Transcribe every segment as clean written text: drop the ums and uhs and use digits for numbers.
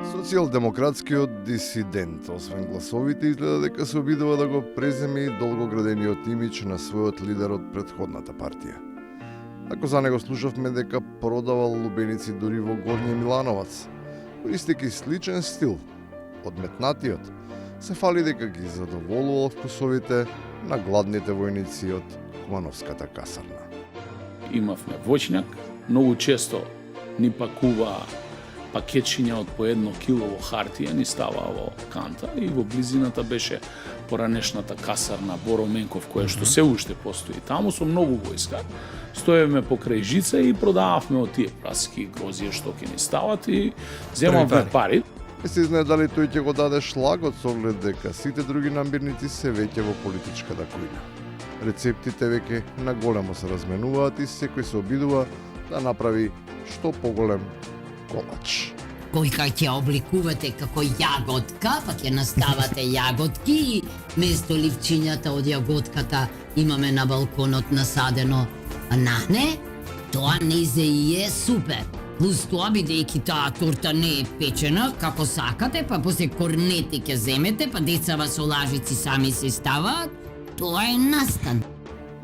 Социјалдемократскиот дисидент, освен гласовите, изгледа дека се обидува да го преземе и долгоградениот имидж на својот лидер од претходната партија. Ако за него слушавме дека продавал лубеници дури во Горњи Милановац, користејќи сличен стил од метнатиот, се фали дека ги задоволувал вкусовите на гладните војници од Кумановската касарна. Имавме воќњак, многу често ни пакува пакетчиња од по 1 килово хартија, ни ставаа во канта и во близината беше поранешната касарна Боро Менков, која што се уште постои таму со многу војска. Стоевме покрај жица и продававме од тие праски грозија што ќе ни стават и земавме пари. Не се знае дали тој ќе го даде шлагот со оглед дека сите други намирници се веќе во политичката кујна. Рецептите веќе наголемо се разменуваат и секој се обидува да направи што поголем колач. Кој кај ќе обликувате како јаготка, па ќе наставате јаготки и место ливчињата од јаготката имаме на балконот насадено нахне, тоа незе и е супер. Плюс тоа, бидејќи таа торта не е печена како сакате, па после корнети ќе земете, па децава со лажици сами се ставаат, тоа е настан.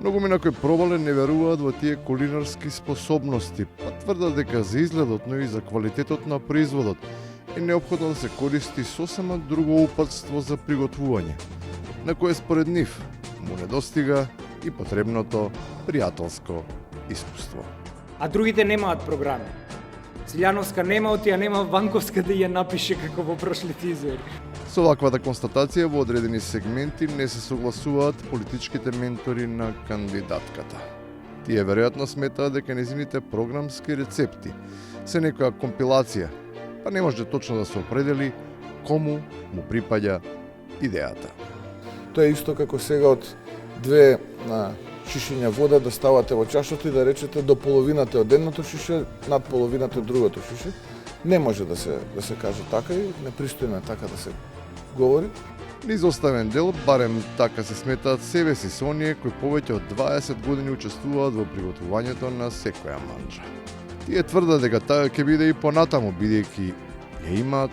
Многу мина кои пробале не веруваат во тие кулинарски способности, па тврдат дека за изгледот, но и за квалитетот на производот е неопходно да се користи сосема друго упатство за приготвување, на кое според нив му недостига и потребното пријателско искуство. А другите немаат програми. Силјановска нема, отија нема Ванковска да ја напише како во прошлите избори. Со ваквата констатација во одредени сегменти не се согласуваат политичките ментори на кандидатката. Тие веројатно сметаат дека незините програмски рецепти се некоја компилација, па не може точно да се определи кому му припаѓа идејата. Тоа е исто како сега од 2 шишиња вода да ставате во чашата и да речете до половината од едното шише, над половината од другото шише. Не може да се каже така и непристојно е така да се говори. Низ оставен дел, барем така се сметаат себе си со оние кои повеќе од 20 години учествуваат во приготвувањето на секоја манџа. Тие тврдат дека таа ќе биде и понатаму, бидејќи ја имаат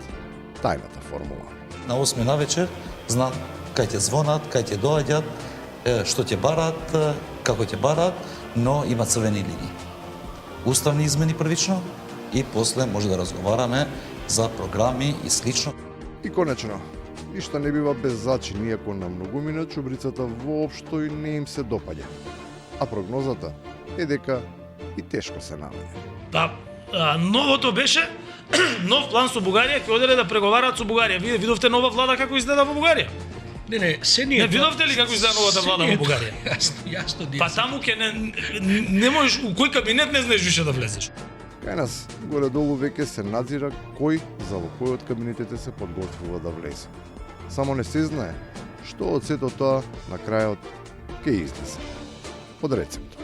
тајната формула. На 8 навечер знаат кај ќе звонат, кај ќе доаѓат, што ќе барат, како ќе барат, но има црвени линии. Уставни измени првично и после може да разговараме за програми и слично. И конечно, ништо не бива без зачин, иако на многумина чубрицата воопшто и не им се допаѓа. А прогнозата е дека и тешко се наоѓа. Новото беше нов план со Бугарија, ќе оделе да преговараат со Бугарија. Вие видовте нова влада како изгледа во Бугарија? Не, се ние. Не видовте ли како изгледа новата влада во Бугарија? Јасно, Па таму ќе не можеш у кој кабинет не знаеш више да влезеш. Кај нас, горе-долу веќе се надзира кој за во кој од кабинетите се подготвува да влезе. Само не се знае што од сето тоа на крајот ќе излезе. Под рецепт.